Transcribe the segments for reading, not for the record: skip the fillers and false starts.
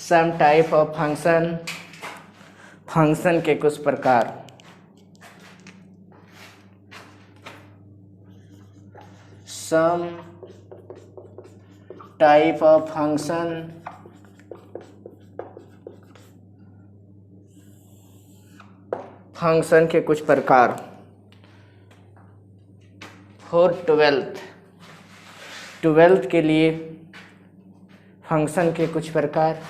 Some type of function, function के कुछ प्रकार। Some type of function, function के कुछ प्रकार। फॉर ट्वेल्थ के लिए फंक्शन के कुछ प्रकार।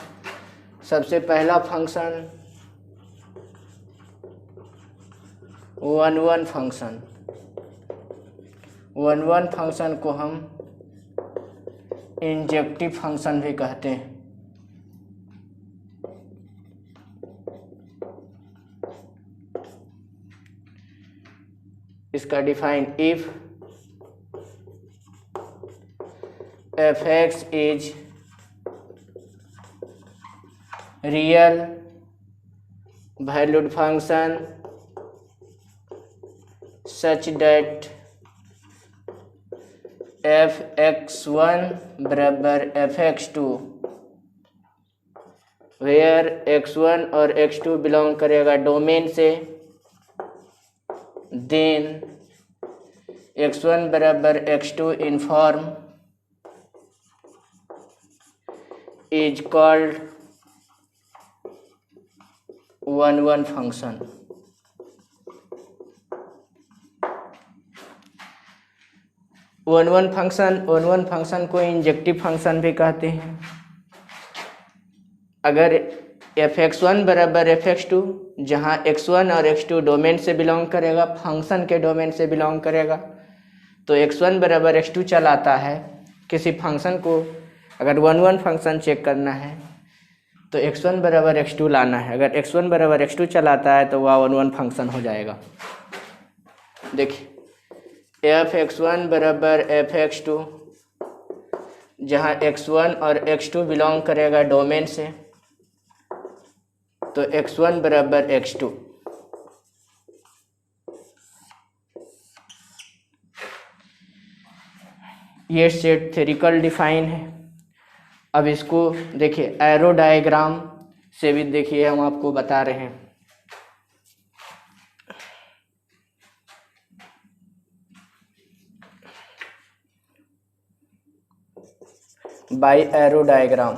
सबसे पहला function one function. One function को हम इंजेक्टिव फंक्शन भी कहते हैं। इसका define if f(x) is real valued function such that f(x1) बराबर f(x2), वेयर x1 और x2 बिलोंग करेगा डोमेन से, देन x1 बराबर x2 in form is called one function. One function को इंजेक्टिव फंक्शन भी कहते हैं। अगर f(x1) बराबर f(x2), जहाँ x1 और x2 डोमेन से बिलोंग करेगा, फंक्शन के डोमेन से बिलोंग करेगा, तो x1 बराबर x2 चलाता है। किसी फंक्शन को अगर वन फंक्शन चेक करना है तो x1 बराबर x2 लाना है। अगर x1 बराबर x2 चलाता है तो वह वन फंक्शन हो जाएगा। देखिए f(x1) बराबर f(x2), जहाँ x1 और x2 बिलोंग करेगा डोमेन से, तो x1 बराबर x2। ये सेट थ्योरिकल डिफाइन है। अब इसको देखिए एरो डायग्राम से भी देखिए हम आपको बता रहे हैं। By arrow diagram.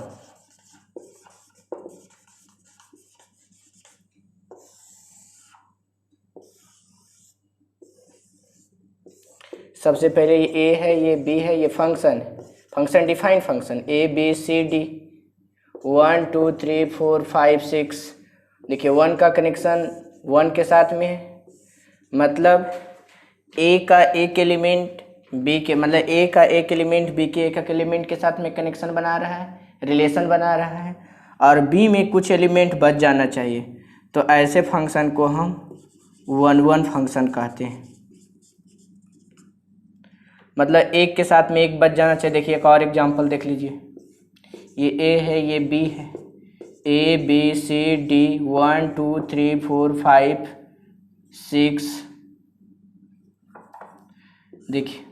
सबसे पहले ये ए है, ये बी है, ये फंक्शन है। Function define function ABCD 1 2 3 4 5 6। देखिए 1 का कनेक्शन 1 के साथ में है, मतलब ए का एक एलिमेंट बी के, मतलब ए का एक एलिमेंट बी के एक एलिमेंट के साथ में कनेक्शन बना रहा है, रिलेशन बना रहा है, और बी में कुछ एलिमेंट बच जाना चाहिए। तो ऐसे फंक्शन को हम वन फंक्शन कहते हैं। मतलब एक के साथ में एक बच जाना चाहिए। देखिए एक और एग्जांपल देख लीजिए। ये ए है, ये बी है, ABCD 1 2 3 4 5 6। देखिए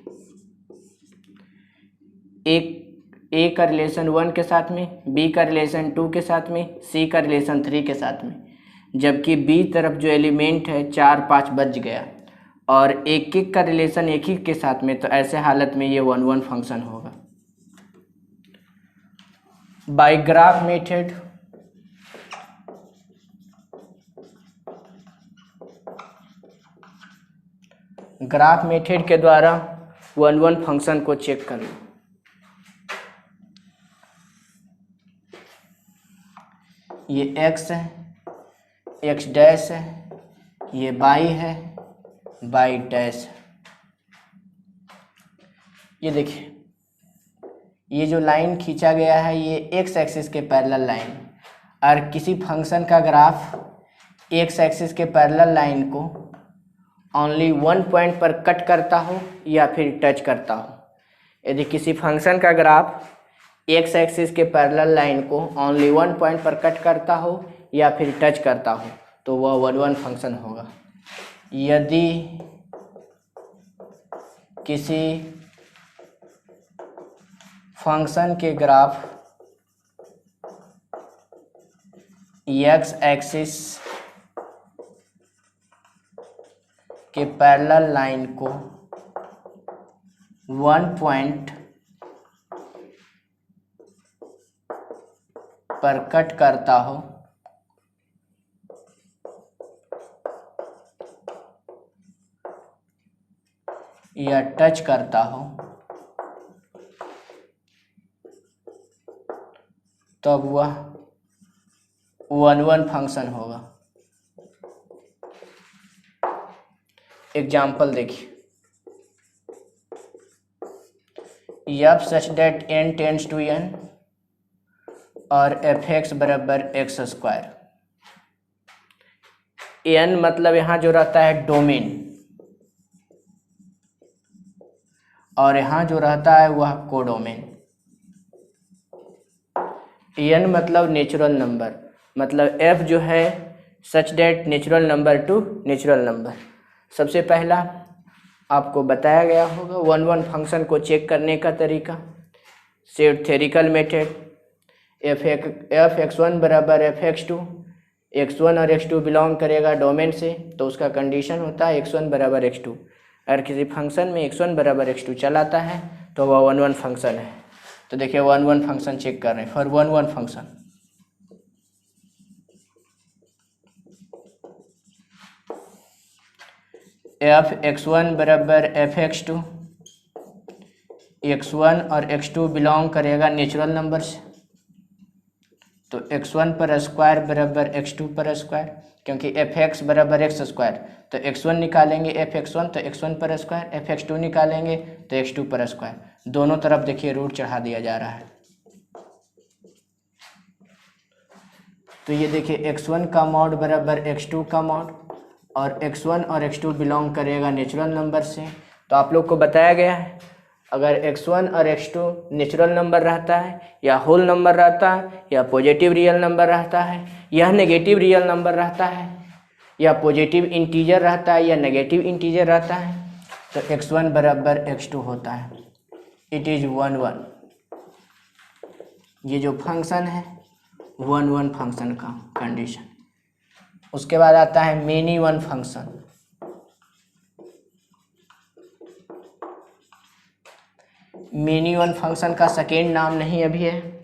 एक ए का रिलेशन 1 के साथ में, बी का रिलेशन 2 के साथ में, सी का रिलेशन 3 के साथ में, जबकि बी तरफ जो एलिमेंट है 4 5 बच गया, और एक एक का रिलेशन एक ही के साथ में, तो ऐसे हालत में ये वन फंक्शन होगा। By graph method, graph method के द्वारा वन फंक्शन को चेक करना। ये x है, x डैश है, ये y है, y डैश है। ये देखिए ये जो लाइन खींचा गया है ये x एक्सिस के पैरेलल लाइन, और किसी फंक्शन का ग्राफ x एक्सिस के पैरेलल लाइन को ओनली वन पॉइंट पर कट करता हो या फिर टच करता हो। यदि किसी फंक्शन का ग्राफ x एक्सिस के पैरेलल लाइन को ओनली वन पॉइंट पर कट करता हो या फिर टच करता हो तो वह वन फंक्शन होगा। यदि किसी फंक्शन के ग्राफ एक्स एक्सिस के पैरेलल लाइन को 1 पॉइंट पर कट करता हो या टच करता हो तब वह 1-1 फंक्शन होगा। एग्जाम्पल देखिए, F such that n tends to n और एफ एक्स बराबर एक्स स्क्वायर। n मतलब यहाँ जो रहता है डोमेन, और यहाँ जो रहता है वह कोडोमेन। n मतलब नेचुरल नंबर, मतलब f जो है such that natural number to natural number. सबसे पहला आपको बताया गया होगा 1-1 फंक्शन को चेक करने का तरीका, set theoretical method. F X one बराबर एफ एक्स टू, x1 और x2 बिलोंग करेगा डोमेन से, तो उसका कंडीशन होता है x1 बराबर x2। अगर किसी फंक्शन में x1 बराबर x2 चल आता है तो वह 1-1 फंक्शन है। तो देखिए 1-1 फंक्शन चेक कर रहे हैं। फॉर 1-1 फंक्शन एफ x1 बराबर एफ x2, x1 और x2 बिलोंग करेगा नेचुरल नंबर से, तो x1 पर स्क्वायर बराबर x2 पर स्क्वायर, क्योंकि एफ एक्स बराबर एक्स स्क्वायर, तो x1 निकालेंगे एफ x1 तो x1 पर स्क्वायर, एफ x2 निकालेंगे तो x2 पर स्क्वायर। दोनों तरफ देखिए रूट चढ़ा दिया जा रहा है। तो ये देखिए x1 का मॉड बराबर x2 का मॉड, और x1 और x2 बिलोंग करेगा नेचुरल नंबर से। तो आप लोग को बताया गया है अगर x1 और x2 नेचुरल नंबर रहता है या होल नंबर रहता है या पॉजिटिव रियल नंबर रहता है, यह नेगेटिव रियल नंबर रहता है या पॉजिटिव इंटीजर रहता है या नेगेटिव इंटीजर रहता है, तो x1 बराबर x2 होता है। It is 1-1। ये जो फंक्शन है 1-1 फंक्शन का कंडीशन। उसके बाद आता है many one function. Many one function का सेकेंड नाम नहीं अभी है।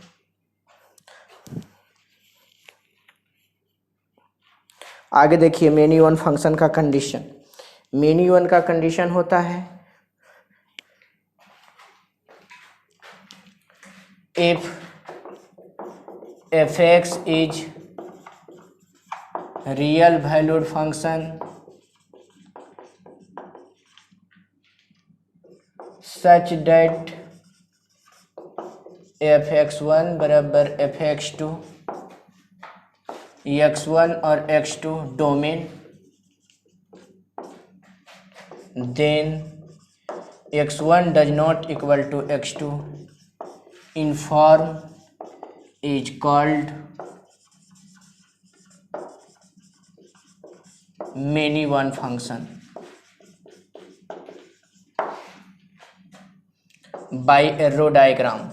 आगे देखिए मेनी वन फंक्शन का कंडीशन। मेनी वन का कंडीशन होता है if F x is real valued function such that F X one बराबर एफ एक्स टू, x1 और x2 domain, then x1 does not equal to x2 in form is called many one function by arrow diagram।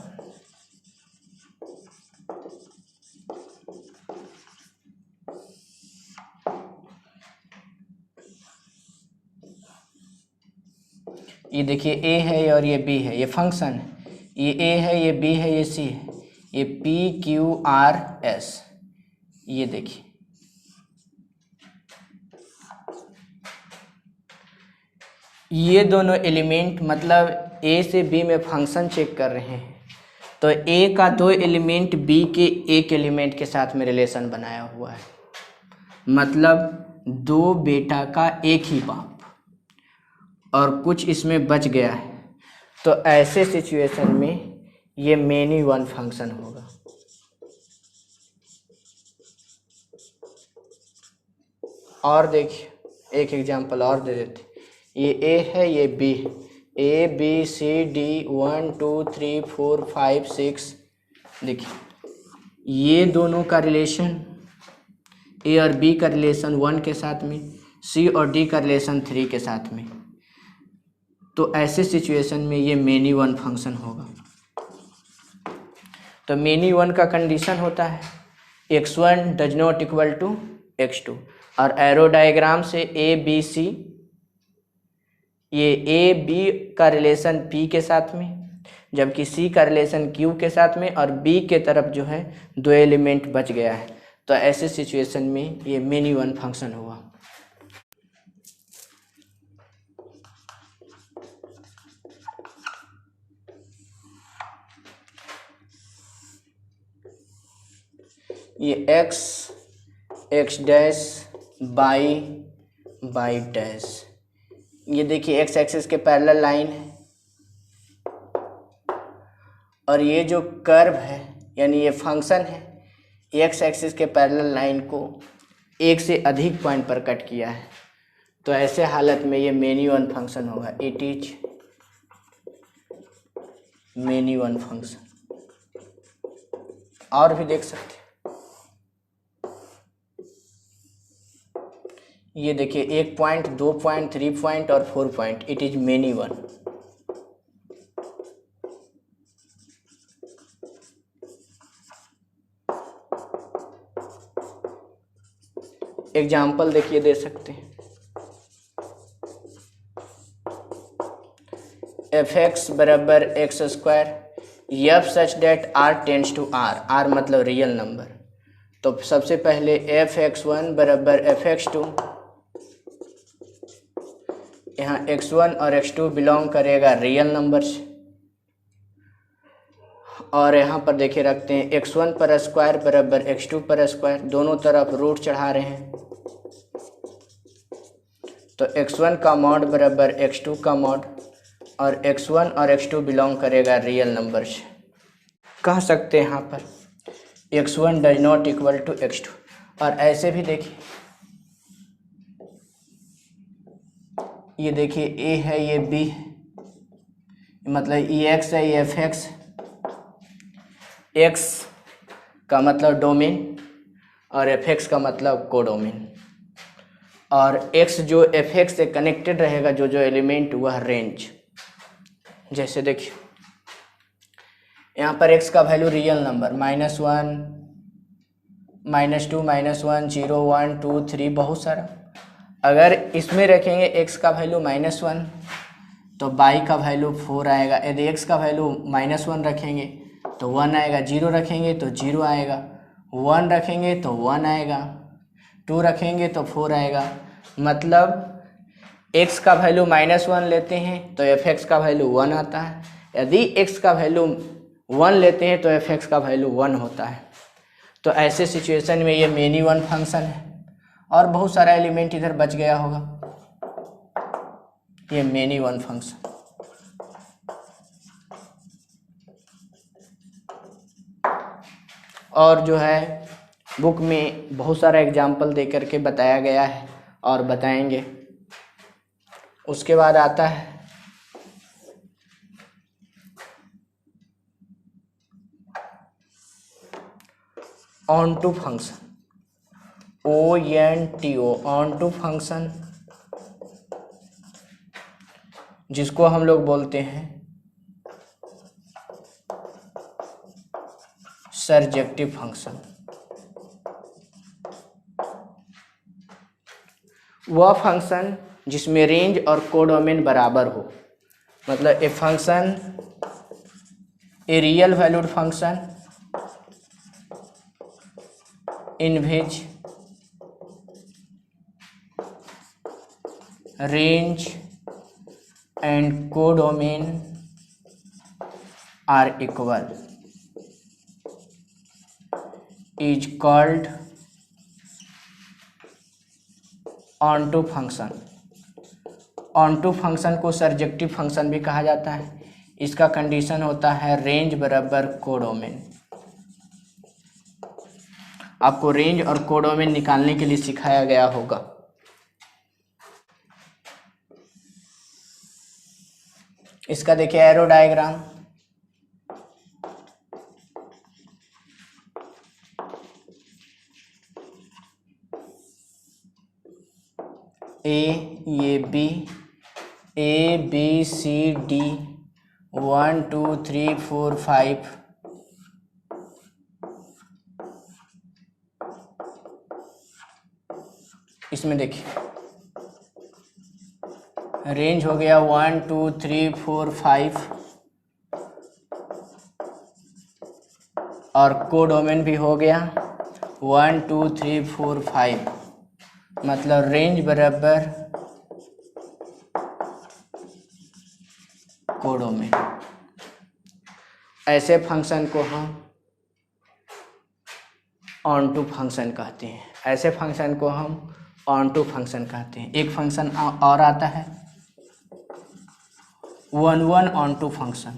ये देखिए a है और ये b है, ये function है। ये a है, ये b है, ये c है, ये p q r s। ये देखिए ये दोनों एलिमेंट मतलब a से b में फंक्शन चेक कर रहे हैं, तो a का 2 एलिमेंट b के 1 एलिमेंट के साथ में रिलेशन बनाया हुआ है, मतलब 2 बेटा का एक ही बाप, और कुछ इसमें बच गया है। तो ऐसे सिचुएशन में ये मेनी वन फंक्शन होगा। और देखिए एक एग्जांपल और दे देते। ये a है, ये b, a b c d 1 2 3 4 5 6। देखिए ये दोनों का रिलेशन a और b का रिलेशन 1 के साथ में, c और d का रिलेशन 3 के साथ में। तो ऐसे सिचुएशन में ये मेनी वन फंक्शन होगा। तो मेनी वन का कंडीशन होता है x1 does not equal to x2। और एरो डायग्राम से ए बी सी, ये ए बी का रिलेशन पी के साथ में, जबकि सी का रिलेशन क्यू के साथ में, और बी के तरफ जो है 2 एलिमेंट बच गया है। तो ऐसे सिचुएशन में ये मेनी वन फंक्शन हुआ। ये x डैश बाई डैश, ये देखिए x एक्सिस के पैरेलल लाइन है, और ये जो कर्व है यानी ये फंक्शन है, x एक्सिस के पैरेलल लाइन को एक से अधिक पॉइंट पर कट किया है। तो ऐसे हालत में ये मेनी वन फंक्शन होगा। It is many one function. और भी देख सकते हैं, ये देखिए 1 पॉइंट, 2 पॉइंट, 3 पॉइंट और 4 point. It is many one. Example देखिए दे सकते हैं। f(x) बराबर एक्स स्क्वायर, f such that r tends to r मतलब रियल नंबर। तो सबसे पहले f(x1) बराबर f(x2), यहाँ x1 और x2 बिलोंग करेगा रियल नंबर से, और यहाँ पर देखिए रखते हैं x1 पर स्क्वायर बराबर x2 पर स्क्वायर, दोनों तरफ रूट चढ़ा रहे हैं। तो x1 का मॉड बराबर x2 का मॉड, और x1 और x2 बिलोंग करेगा रियल नंबर से। कह सकते हैं यहाँ पर x1 does not equal to x2। और ऐसे भी देखिए, ये देखिए a है, ये b है, मतलब ये x है, ये f(x), x का मतलब डोमेन और f(x) का मतलब कोडोमेन। और x जो f(x) से कनेक्टेड रहेगा, जो एलिमेंट, वह रेंज। जैसे देखिए यहाँ पर x का वैल्यू रियल नंबर -1, -2, -1, 0, 1, 2, 3 बहुत सारा। अगर इसमें रखेंगे x का वैल्यू -1 तो y का वैल्यू 4 आएगा। यदि x का वैल्यू -1 रखेंगे तो 1 आएगा, 0 रखेंगे तो 0 आएगा, 1 रखेंगे तो 1 आएगा, 2 रखेंगे तो 4 आएगा। मतलब x का वैल्यू -1 लेते हैं तो f(x) का वैल्यू 1 आता है। यदि x का वैल्यू 1 लेते हैं तो f(x) का वैल्यू 1 होता है। तो ऐसे सिचुएशन में ये मेनी वन फंक्शन है, और बहुत सारा एलिमेंट इधर बच गया होगा, ये मेनी वन फंक्शन। और जो है बुक में बहुत सारा एग्जाम्पल दे करके बताया गया है और बताएंगे। उसके बाद आता है onto function, ONTO, onto function, जिसको हम लोग बोलते हैं सरजेक्टिव फंक्शन। वह फंक्शन जिसमें रेंज और कोडोमेन बराबर हो, मतलब a function, a real valued function in which range and codomain are equal is called onto function. onto function को सरजेक्टिव फंक्शन भी कहा जाता है। इसका कंडीशन होता है रेंज बराबर कोडोमेन। आपको रेंज और कोडोमेन निकालने के लिए सिखाया गया होगा। इसका देखिए एरो डायग्राम, ये बी, ABCD 1 2 3 4 5, इसमें देखिए रेंज हो गया 1 2 3 4 5 और कोडोमेन भी हो गया 1 2 3 4 5, मतलब रेंज बराबर कोडोमेन। ऐसे फंक्शन को हम ऑन टू फंक्शन कहते हैं, ऐसे फंक्शन को हम ऑन टू फंक्शन कहते हैं। एक फंक्शन और आता है 1 ऑन टू फंक्शन,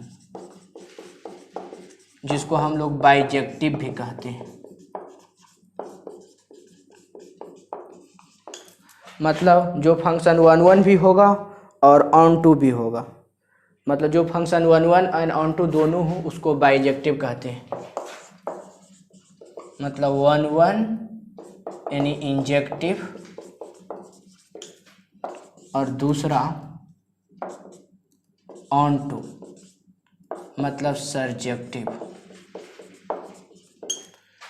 जिसको हम लोग बाइजेक्टिव भी कहते हैं। मतलब जो फंक्शन 1 भी होगा और ऑन टू भी होगा, मतलब जो फंक्शन 1 एंड ऑन टू दोनों हो उसको बाइजेक्टिव कहते हैं। मतलब 1 यानी इंजेक्टिव और दूसरा ऑन टू मतलब सर्जेक्टिव।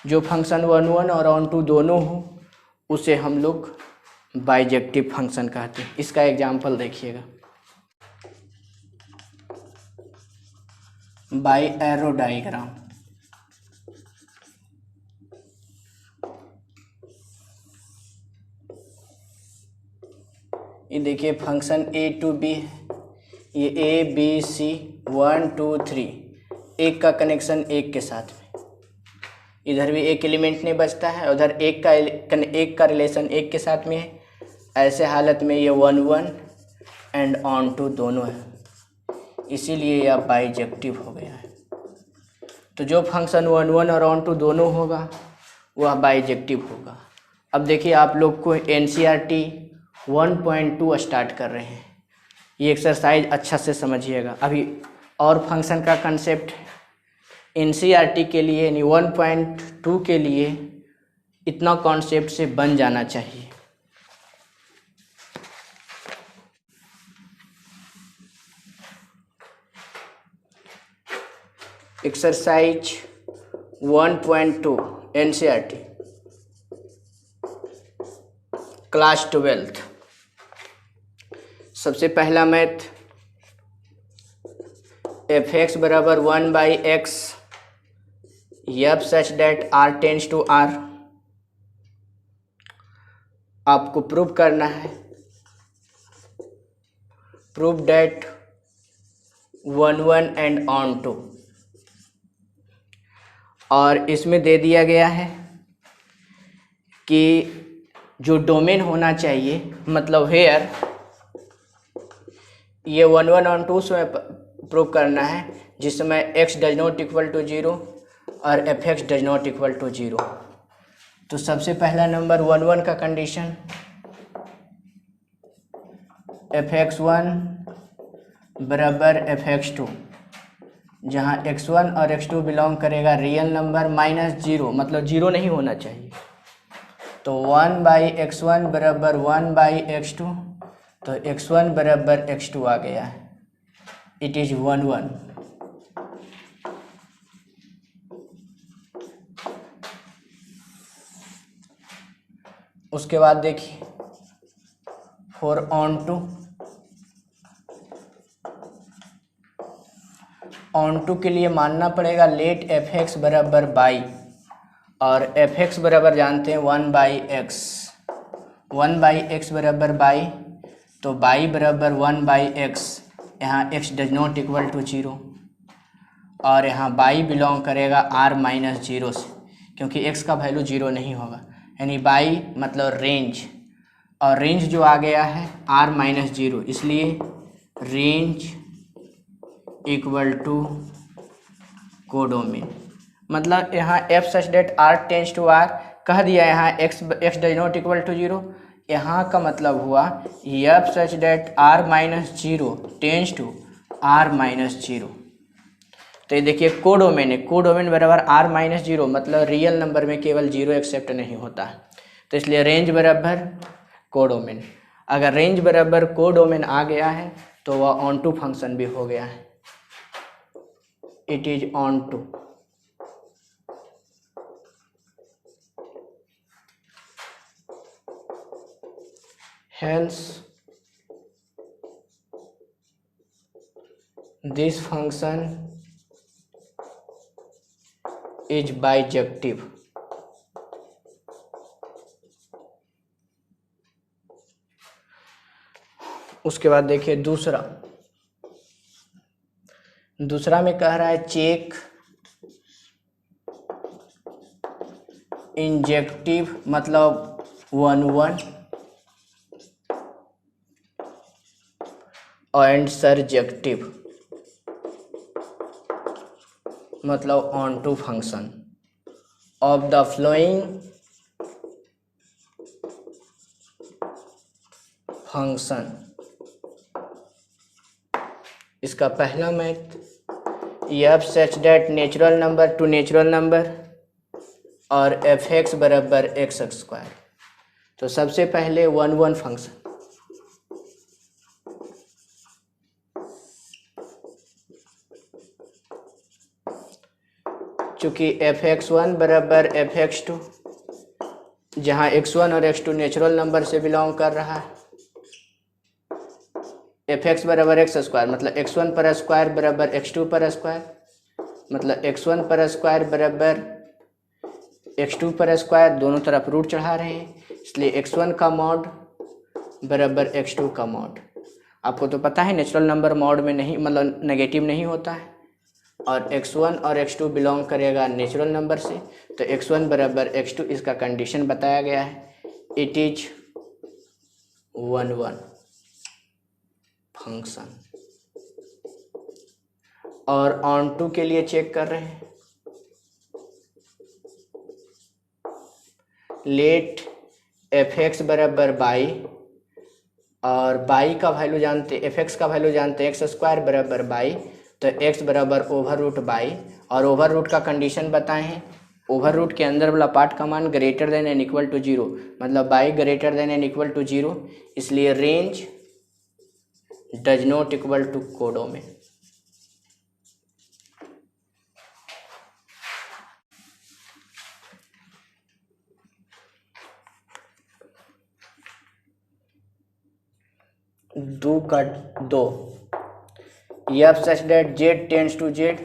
जो फंक्शन 1 और ऑन टू दोनों हो उसे हम लोग बाइजेक्टिव फंक्शन कहते हैं। इसका एग्जाम्पल देखिएगा, बाई एरो डायग्राम। ये देखिए फंक्शन ए टू बी है, ये ए बी सी 1 2 3, एक का कनेक्शन एक के साथ में, इधर भी एक एलिमेंट नहीं बचता है, उधर एक का रिलेशन एक के साथ में है। ऐसे हालत में ये 1 एंड ऑन टू दोनों है, इसीलिए यह बाइजेक्टिव हो गया है। तो जो फंक्शन 1 और ऑन टू दोनों होगा वह बाइजेक्टिव होगा। अब देखिए आप लोग को NCERT 1.2 स्टार्ट कर रहे हैं, ये एक्सरसाइज अच्छा से समझिएगा। अभी और फंक्शन का कंसेप्ट NCERT के लिए यानी 1.2 के लिए इतना कॉन्सेप्ट से बन जाना चाहिए। Exercise 1.2 NCERT class 12। सबसे पहला मैथ f(x) बराबर 1/x f such that r tends to r। आपको प्रूव करना है, prove that 1 and onto. और इसमें दे दिया गया है कि जो डोमेन होना चाहिए, मतलब हेयर, ये 1 ऑन टू में प्रूव करना है, जिसमें x does not equal to 0 और f(x) does not equal to 0। तो सबसे पहला नंबर 1 का कंडीशन, f(x1) बराबर f(x2), जहाँ x1 और x2 बिलोंग करेगा रियल नंबर -0, मतलब 0 नहीं होना चाहिए। तो 1/x1 बराबर 1/x2, तो x1 बराबर x2 आ गया है, इट इज 1 उसके बाद देखिए फॉर ऑन टू के लिए मानना पड़ेगा लेट f(x) बराबर बाई, और f(x) बराबर जानते हैं 1/x, 1/x बराबर बाई, तो बाई बराबर 1/x, यहाँ x does not equal to 0, और यहाँ बाई बिलोंग करेगा r-0 से, क्योंकि x का वैल्यू 0 नहीं होगा, यानी बाई मतलब रेंज, और रेंज जो आ गया है r-0, इसलिए रेंज इक्वल टू कोडोमेन। मतलब यहाँ f such that r tends to r कह दिया, यहाँ x does not equal to 0, यहाँ का मतलब हुआ f such that r-0 tends to r-0। तो ये देखिए कोडोमेन है, कोडोमेन बराबर r-0, मतलब रियल नंबर में केवल 0 एक्सेप्ट नहीं होता है, तो इसलिए रेंज बराबर कोडोमेन। अगर रेंज बराबर कोडोमेन आ गया है तो वह ऑन टू फंक्शन भी हो गया है, it is onto. hence this function is bijective। उसके बाद देखिए दूसरा में कह रहा है चेक इंजेक्टिव मतलब 1 एंड सर्जेक्टिव मतलब onto function of the following function. इसका पहला math F such that natural number to natural number और एफ एक्स बराबर एक्स स्क्वायर। तो सबसे पहले 1 फंक्शन, चूँकि एफ एक्स वन बराबर एफ एक्स टू, जहाँ x1 और x2 नेचुरल नंबर से बिलोंग कर रहा है, एफ एक्स बराबर एक्स स्क्वायर मतलब x1 पर स्क्वायर बराबर x2 पर स्क्वायर, मतलब x1 पर स्क्वायर बराबर x2 पर स्क्वायर, दोनों तरफ रूट चढ़ा रहे हैं, इसलिए x1 का मॉड बराबर x2 का मॉड। आपको तो पता है नेचुरल नंबर मॉड में नहीं मतलब नेगेटिव नहीं होता है, और x1 और x2 बिलोंग करेगा नेचुरल नंबर से, तो x1 बराबर x2 इसका कंडीशन बताया गया है, इट इज 1 फंक्शन। और ऑन टू के लिए चेक कर रहे हैं, लेट एफ एक्स बराबर बाई, और बाई का वैल्यू जानते, एफ एक्स का वैल्यू जानते एक्स स्क्वायर बराबर बाई, तो x बराबर ओवर रूट बाई, और ओवर रूट का कंडीशन बताए हैं, ओवर रूट के अंदर वाला पार्ट का मान greater than and equal to 0 मतलब y greater than and equal to 0, इसलिए range does not equal to codomain. दो F such that Z tends to Z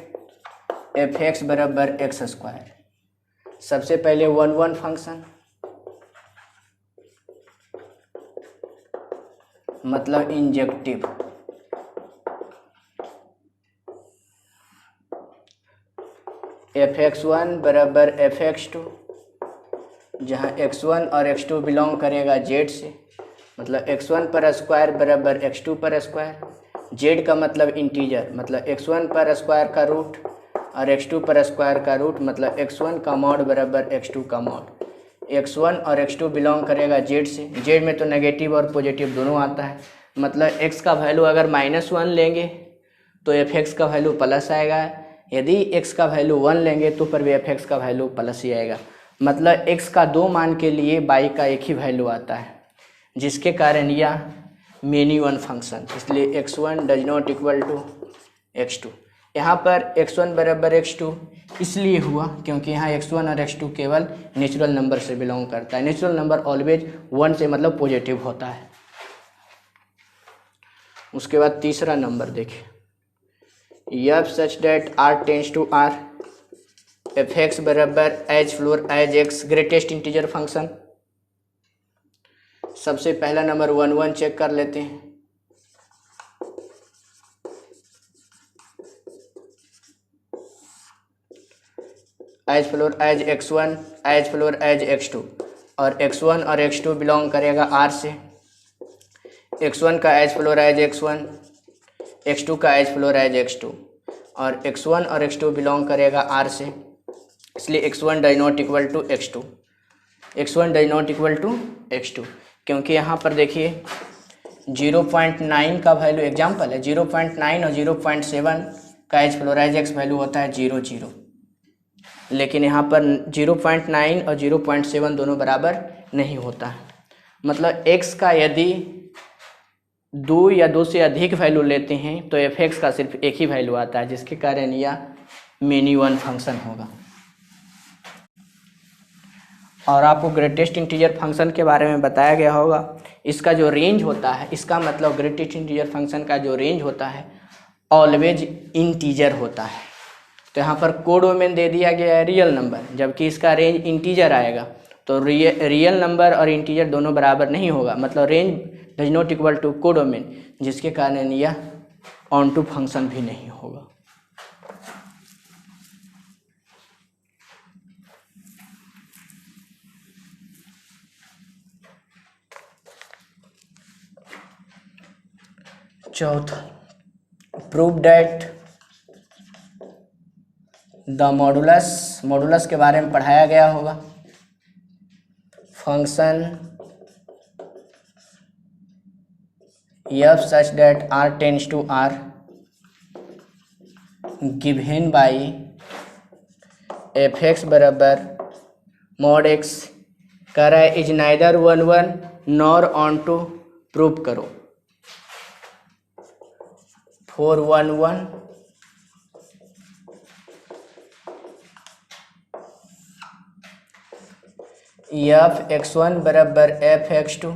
F x बराबर एक्स स्क्वायर। सबसे पहले 1 फंक्शन मतलब इंजेक्टिव, एफ एक्स वन बराबर F X two, जहाँ x1 और x2 belong करेगा z से, मतलब x1 पर स्क्वायर बराबर x2 पर स्क्वायर, z का मतलब इंटीजर मतलब x1 पर स्क्वायर का रूट और x2 पर स्क्वायर का रूट, मतलब x1 का मॉड बराबर x2 का मॉड। x1 और x2 बिलोंग करेगा z से, z में तो नेगेटिव और पॉजिटिव दोनों आता है, मतलब x का वैल्यू अगर -1 लेंगे तो एफ एक्स का वैल्यू प्लस आएगा, यदि x का वैल्यू 1 लेंगे तो पर भी एफ एक्स का वैल्यू प्लस ही आएगा, मतलब x का 2 मान के लिए y का एक ही वैल्यू आता है, जिसके कारण यह मेनी वन फंक्शन, इसलिए x1 does not equal to x2। यहाँ पर x1 बराबर x2 इसलिए हुआ क्योंकि यहाँ x1 और x2 केवल नेचुरल नंबर से बिलोंग करता है, नेचुरल नंबर ऑलवेज 1 से मतलब पॉजिटिव होता है। उसके बाद तीसरा नंबर देखिए, F such that r tends to r F x बराबर is floor is X greatest integer function. सबसे पहला नंबर 1 चेक कर लेते हैं, is floor is x1 is floor is x2, और x1 और x2 बिलोंग करेगा r से, x1 का as floor is x1, x2 का एज फ्लोर एज x2, और x1 और x2 बिलोंग करेगा r से, इसलिए x1 does not equal to x2, x1 does not equal to x2, क्योंकि यहाँ पर देखिए 0.9 का वैल्यू एग्जाम्पल है, 0.9 और 0.7 का as floor as x value होता है 0, लेकिन यहाँ पर 0.9 और 0.7 दोनों बराबर नहीं होता है, मतलब x का यदि 2 या 2 से अधिक वैल्यू लेते हैं तो एफ एक्स का सिर्फ एक ही वैल्यू आता है, जिसके कारण यह मेनी वन फंक्शन होगा। और आपको ग्रेटेस्ट इंटीजर फंक्शन के बारे में बताया गया होगा। इसका जो रेंज होता है, इसका मतलब ग्रेटेस्ट इंटीजर फंक्शन का जो रेंज होता है ऑलवेज इंटीजर होता है। तो यहाँ पर कोडोमेन दे दिया गया है रियल नंबर, जबकि इसका रेंज इंटीजर आएगा। तो रियल नंबर और इंटीजर दोनों बराबर नहीं होगा, मतलब range does not equal to codomain, जिसके कारण यह ऑन टू फंक्शन भी नहीं होगा। चौथा, प्रूव दैट द मॉडुलस के बारे में पढ़ाया गया होगा। Function f such that r tends to r given by fx बराबर mod x कह रहा है is neither 1 1 nor onto, prove करो। 4 1 1 एफ x1 बराबर एफ x2,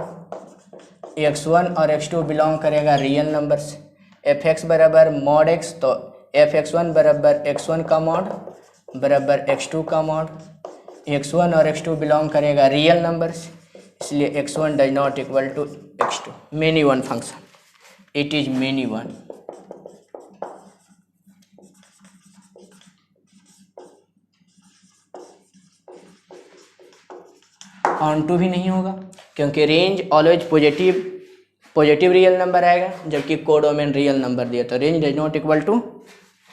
x1 और x2 बिलोंग करेगा रियल नंबर से। एफ एक्स बराबर मॉड x, तो एफ x1 बराबर x1 का मॉड बराबर x2 का मॉड। x1 और x2 बिलोंग करेगा रियल नंबर से, इसलिए x1 does not equal to x2। Many one function, it is many one. Onto भी नहीं होगा, क्योंकि range always positive real number आएगा, जबकि कोडोमेन रियल नंबर दिया, तो range does not equal to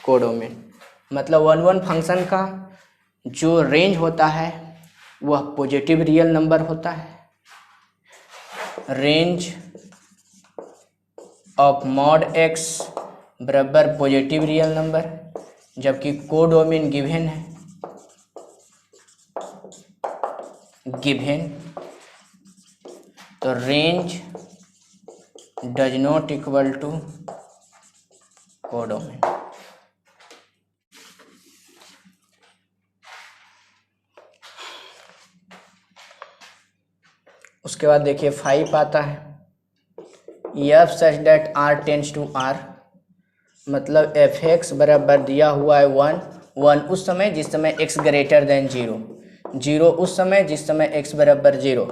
codomain. मतलब 1 1 फंक्शन का जो रेंज होता है वह पॉजिटिव रियल नंबर होता है। रेंज ऑफ मॉड x बराबर पॉजिटिव रियल नंबर, जबकि कोडोमेन गिवन है, गिवन, तो range does not equal to codomain. उसके बाद देखिए 5 आता है, f such that R tends to R, मतलब एफ एक्स बराबर दिया हुआ है 1 1 उस समय जिस समय x ग्रेटर देन 0, 0 उस समय जिस समय x बराबर 0,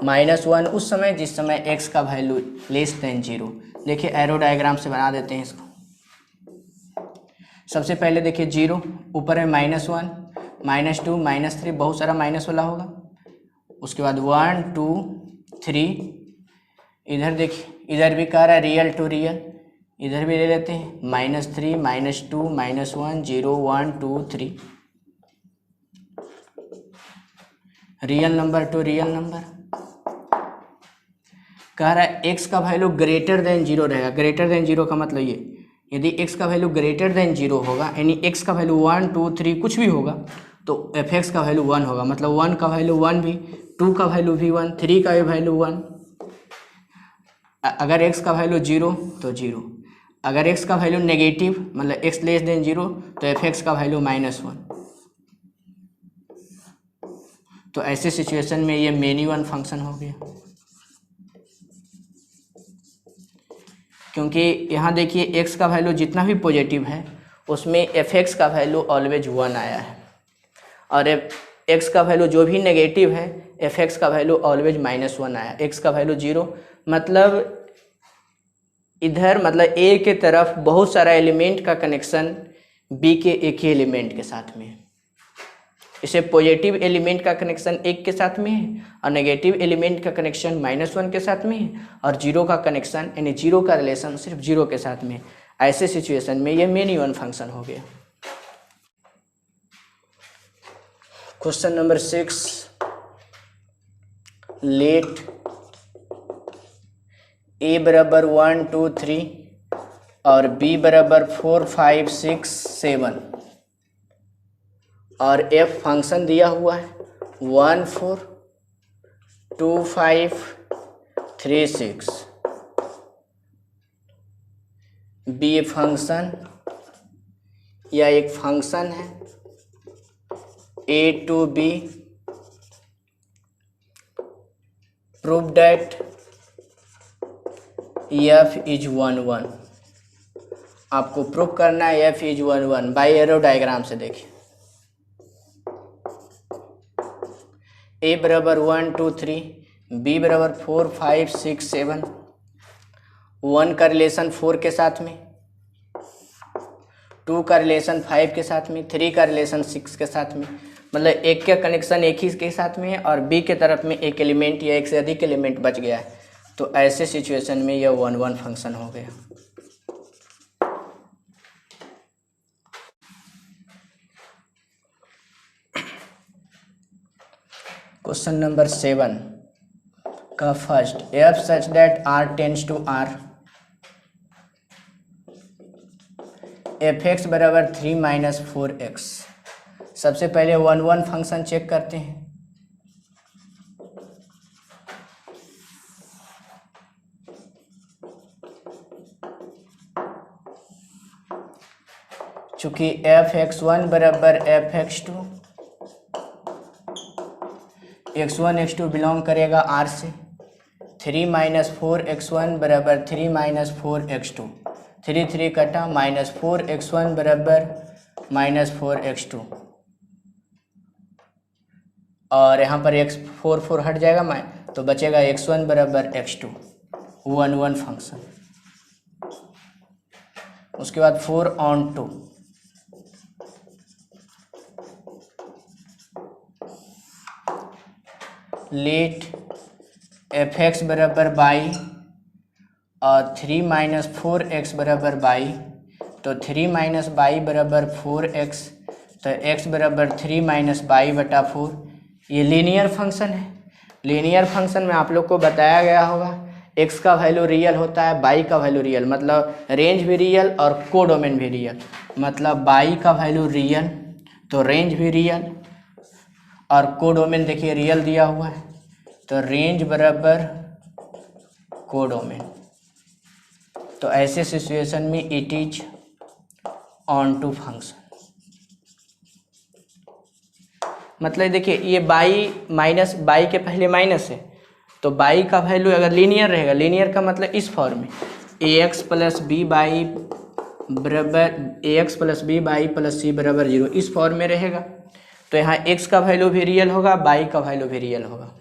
-1 उस समय जिस समय x का वैल्यू लेस देन 0। देखिए एरो डायग्राम से बना देते हैं इसको। सबसे पहले देखिए 0, ऊपर में -1, -2, -3, बहुत सारा माइनस वाला होगा। उसके बाद 1 2 3, इधर देखिए, इधर भी कह रहा है रियल टू रियल, इधर भी ले लेते हैं -3 -2 -1 0 1 2 3, real number two real number. कह रहा है x का वैल्यू ग्रेटर देन 0 रहेगा। ग्रेटर देन 0 का मतलब ये, यदि x का वैल्यू ग्रेटर देन 0 होगा, यानी x का वैल्यू 1 2 3 कुछ भी होगा, तो fx का वैल्यू 1 होगा। मतलब 1 का वैल्यू 1 भी, 2 का वैल्यू भी 1, 3 का भी वैल्यू 1। अगर x का वैल्यू 0 तो 0, अगर x का वैल्यू नेगेटिव मतलब x लेस देन 0 तो fx का वैल्यू -1। तो ऐसे सिचुएशन में ये मेनी वन फंक्शन हो गया, क्योंकि यहाँ देखिए x का वैल्यू जितना भी पॉजिटिव है उसमें fx का वैल्यू ऑलवेज 1 आया है, और x का वैल्यू जो भी नेगेटिव है fx का वैल्यू ऑलवेज -1 आया। x का वैल्यू 0 मतलब इधर मतलब a के तरफ बहुत सारा एलिमेंट का कनेक्शन b के एक ही एलिमेंट के साथ में है। इसे पॉजिटिव एलिमेंट का कनेक्शन 1 के साथ में है, और नेगेटिव एलिमेंट का कनेक्शन -1 के साथ में है, और 0 का कनेक्शन यानी 0 का रिलेशन सिर्फ 0 के साथ में। ऐसे सिचुएशन में ये मेनी वन फंक्शन हो गया। क्वेश्चन नंबर 6, लेट a बराबर 1 2 3 और b बराबर 4 5 6 7 और f फंक्शन दिया हुआ है 1 4 2 5 3 6। b फंक्शन या एक फंक्शन है a to b prove that F is 1 1। आपको प्रूव करना है F is 1 1 by arrow diagram से। देखिए ए बराबर 1 2 3, बी बराबर 4 5 6 7, 1 का रिलेशन 4 के साथ में, 2 का रिलेशन 5 के साथ में, 3 का रिलेशन 6 के साथ में। मतलब एक का कनेक्शन एक ही के साथ में है और बी के तरफ में एक एलिमेंट या एक से अधिक एलिमेंट बच गया है, तो ऐसे सिचुएशन में यह 1 1 फंक्शन हो गया। क्वेश्चन नंबर 7 का first, f such that R tends to R, f x बराबर 3 माइनस 4x। सबसे पहले 1 1 फंक्शन चेक करते हैं। चूंकि f(x1) बराबर f(x2), x1 x2 बिलोंग करेगा R से, 3 माइनस 4x1 बराबर 3 माइनस 4x2, 3 3 कटा, माइनस 4x1 बराबर माइनस 4x2, और यहाँ पर x 4 4 हट जाएगा, तो बचेगा x1 बराबर x2, 1 1 फंक्शन। उसके बाद 4 on 2, लेट एफ एक्स बराबर बाई और 3 माइनस 4x बराबर बाई, तो 3 माइनस बाई बराबर 4x, तो x बराबर 3 माइनस बाई बटा 4। ये लीनियर फंक्शन है। लीनियर फंक्शन में आप लोग को बताया गया होगा x का वैल्यू रियल होता है, बाई का वैल्यू रियल, मतलब रेंज भी रियल और कोडोमेन भी रियल। मतलब बाई का वैल्यू रियल तो रेंज भी रियल, और कोडोमेन देखिए रियल दिया हुआ है, तो रेंज बराबर कोडोमेन। तो ऐसे सिचुएशन में it is onto function. मतलब देखिए ये बाई माइनस, बाई के पहले माइनस है, तो बाई का वैल्यू अगर लीनियर रहेगा, लीनियर का मतलब इस फॉर्म में A X plus B y बराबर A X plus B y plus C बराबर 0, इस फॉर्म में रहेगा। तो यहाँ x का वैल्यू भी रियल होगा, बाई का वैल्यू भी रियल होगा।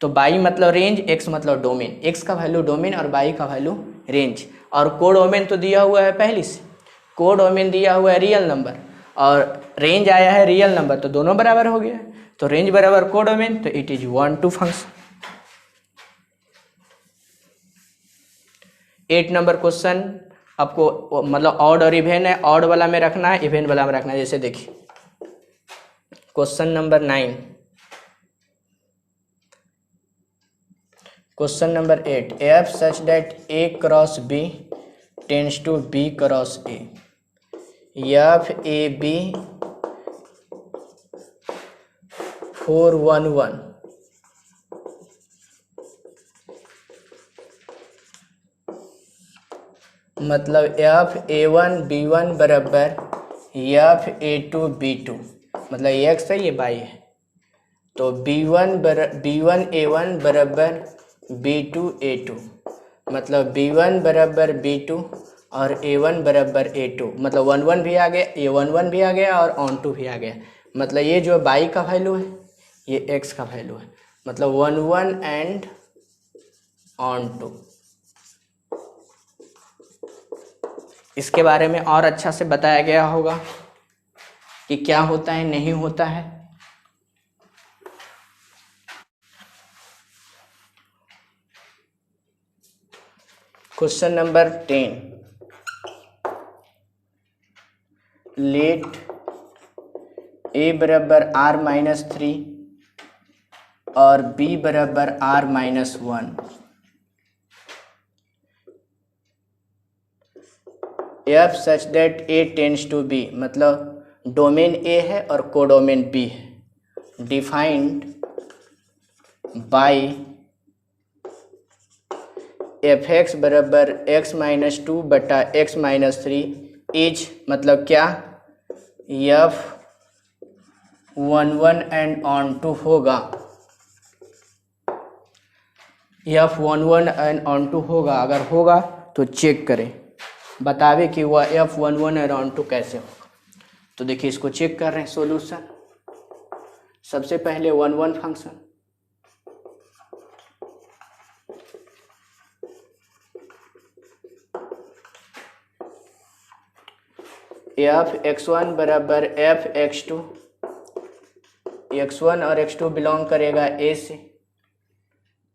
तो बाई मतलब रेंज, x मतलब डोमेन, x का वैल्यू डोमेन और बाई का वैल्यू रेंज। और कोडोमेन तो दिया हुआ है पहले से, कोडोमेन दिया हुआ है रियल नंबर और रेंज आया है रियल नंबर, तो दोनों बराबर हो गया। तो रेंज बराबर कोडोमेन, तो it is 1 2 function. 8 number question आपको मतलब ऑड और इवेन है, ऑड वाला में रखना है, इवेन वाला में रखना है। जैसे देखिए question number 9, question number 8, f such that A cross B tends to B cross A, f A B 4 1 1, मतलब एफ A1 B1 बराबर एफ A2 B2, मतलब ये x है ये बाई है, तो B1 A1 बराबर B2 A2, मतलब B1 बराबर B2 और A1 बराबर A2, मतलब 1 1 भी आ गया, ये 1 1 भी आ गया और ऑन 2 भी आ गया। मतलब ये जो बाई का वैल्यू है ये x का वैल्यू है, मतलब 1 1 एंड ऑन 2। इसके बारे में और अच्छा से बताया गया होगा कि क्या होता है नहीं होता है। क्वेश्चन नंबर 10, लेट ए बराबर r-3 और b बराबर r-1, f such that A tends to B, मतलब डोमेन ए है और कोडोमेन बी है, डिफाइंड बाई एफ एक्स बराबर x-2 बटा x-3 इज, मतलब क्या, एफ 1 1 एंड ऑन 2 होगा। F11 एंड ऑन टू होगा, अगर होगा तो चेक करें, बतावे कि वह F11 एंड ऑन टू कैसे होगा। तो देखिए इसको चेक कर रहे हैं सॉल्यूशन। सबसे पहले 1 फंक्शन, f(x1) बराबर f(x2), x1 और x2 बिलोंग करेगा a से,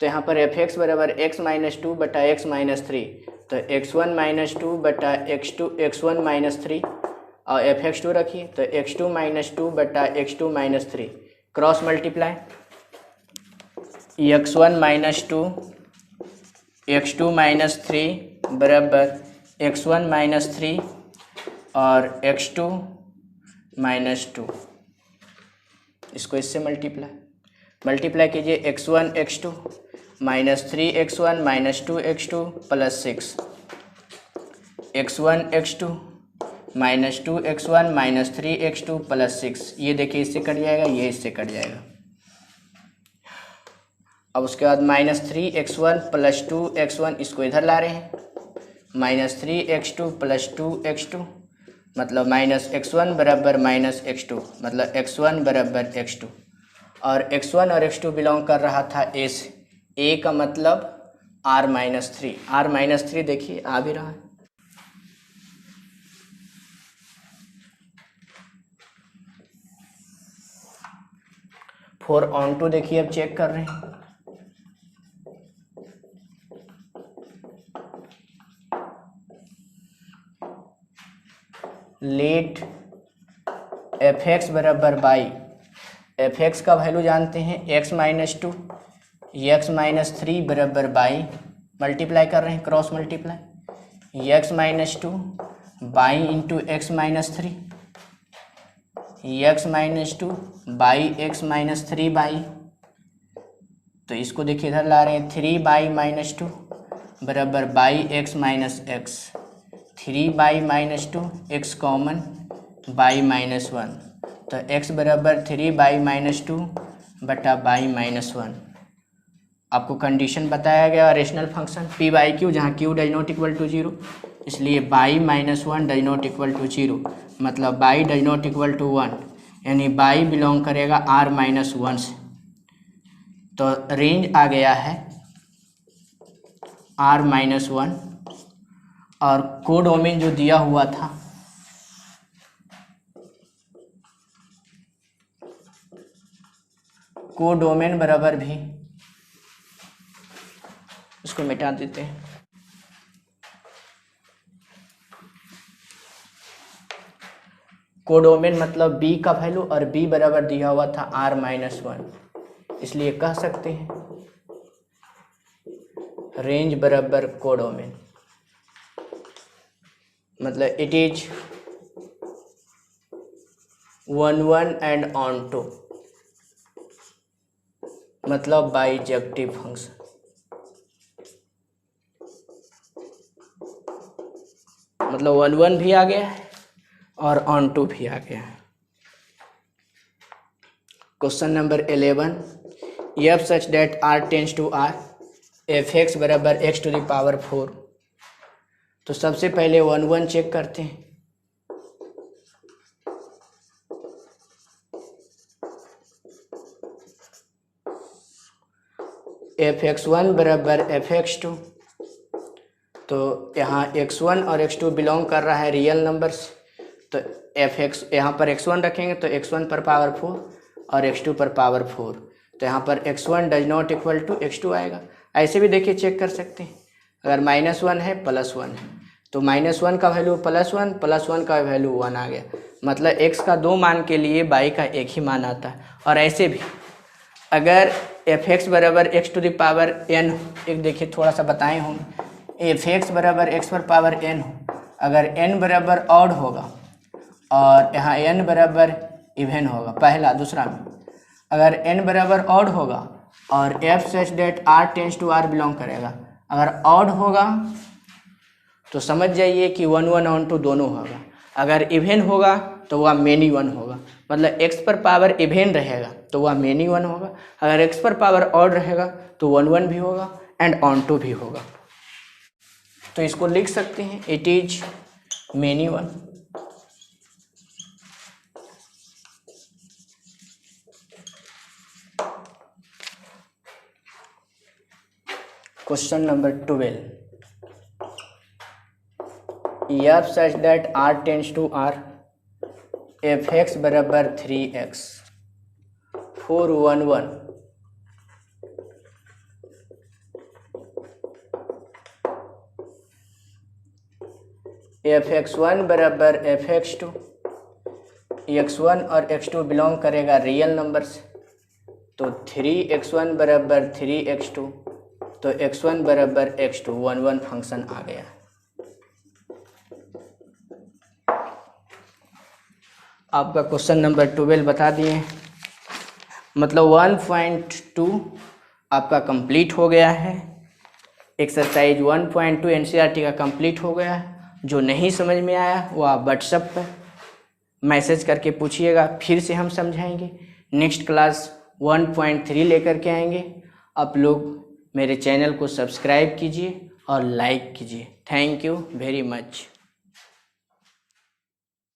तो यहाँ पर fx बराबर x माइनस 2 बटा x माइनस 3, तो x1 माइनस 2 बटा x1 माइनस 3 और fx2 रखिए, तो x2 माइनस 2 बटा x2 minus 3, cross multiply, x1 minus 2 x2 minus 3 बराबर x1 माइनस 3 और x2 माइनस 2, इसको इससे मल्टीप्लाई कीजिए, x1 x2 minus 3x1 minus 2x2 plus 6, x1 x2 minus 2x1 minus 3x2 plus 6, ये देखिए इससे कट जाएगा, ये इससे कट जाएगा। अब उसके बाद माइनस 3x1 प्लस 2x1, इसको इधर ला रहे हैं, माइनस 3x2 प्लस 2x2 मतलब माइनस x1 बराबर माइनस x2 मतलब x1 बराबर x2, और x1 और x2 बिलोंग कर रहा था a से, a का मतलब r माइनस 3, r माइनस 3 देखिए आ भी रहा है। फोर ऑन टू देखिए अब चेक कर रहे हैं, लेट fx बराबर बाई, fx का वैल्यू जानते हैं x माइनस 2, x माइनस 3 बराबर बाई, मल्टीप्लाई कर रहे हैं, cross multiply, x minus 2 by into x minus 3, x minus 2 by x minus 3 by, तो इसको देखिए इधर ला रहे हैं, 3 बाई माइनस 2 बराबर by x minus x, 3 by minus 2 x common by minus 1, तो x बराबर 3 बाई माइनस 2 बटा बाई माइनस 1। आपको कंडीशन बताया गया rational function p by q, जहाँ q does not equal to 0, इसलिए y minus 1 does not equal to 0 मतलब y does not equal to 1, यानी बाई बिलोंग करेगा r माइनस 1 से, तो रेंज आ गया है r माइनस 1, और कोडोमेन जो दिया हुआ था कोडोमेन बराबर भी, इसको मिटा देते हैं, कोडोमेन मतलब b का वैल्यू, और b बराबर दिया हुआ था r माइनस 1, इसलिए कह सकते हैं रेंज बराबर कोडोमेन, मतलब it is 1 and onto, मतलब बाइजेक्टिव फंक्शन। मतलब 1 भी आ गया है और ऑन टू भी आ गया है। Question number 11, f such that r tends to r, f(x) बराबर x टू द पावर 4। तो सबसे पहले 1 चेक करते हैं, f(x1) बराबर f(x2), तो यहाँ x1 और x2 बिलोंग कर रहा है रियल नंबर्स, तो fx यहाँ पर x1 रखेंगे तो x1 पर पावर 4 और x2 पर पावर 4, तो यहाँ पर x1 does not equal to x2 आएगा। ऐसे भी देखिए चेक कर सकते हैं, अगर -1 है +1 है तो -1 का वैल्यू +1 +1 का वैल्यू 1 आ गया, मतलब x का 2 मान के लिए y का 1 ही मान आता है। और ऐसे भी अगर f(x) बराबर x to the power n, एक देखिए थोड़ा सा बताए हम, f(x) बराबर x पर पावर n हो, अगर n बराबर ऑड होगा और यहाँ n बराबर इवन होगा, पहला दूसरा में अगर n बराबर ऑड होगा और f such that r tends to r belong करेगा, अगर ऑड होगा तो समझ जाइए कि 1 ऑन टू दोनों होगा, अगर इवन होगा तो वह मेनी 1 होगा, मतलब x पर पावर इवन रहेगा तो वह मेनी 1 होगा, अगर x पर पावर ऑड रहेगा तो 1 भी होगा, एंड ऑन टू भी होगा। तो इसको लिख सकते हैं, it is many one. Question number 12, f such that r tends to r, fx बराबर 3x, 4 1 1, fx1 बराबर fx2, x1 और x2 बिलोंग करेगा रियल नंबर से, तो 3x1 बराबर 3x2, तो x1 बराबर x2, 1 1 फंक्शन आ गया। आपका क्वेश्चन नंबर 12 बता दिए, मतलब 1.2 आपका कंप्लीट हो गया है। एक्सरसाइज 1.2 एनसीईआरटी का कंप्लीट हो गया है। जो नहीं समझ में आया वो आप व्हाट्सएप पर मैसेज करके पूछिएगा, फिर से हम समझाएंगे। नेक्स्ट क्लास 1.3 लेकर के आएंगे। आप लोग मेरे चैनल को सब्सक्राइब कीजिए और लाइक कीजिए। Thank you very much.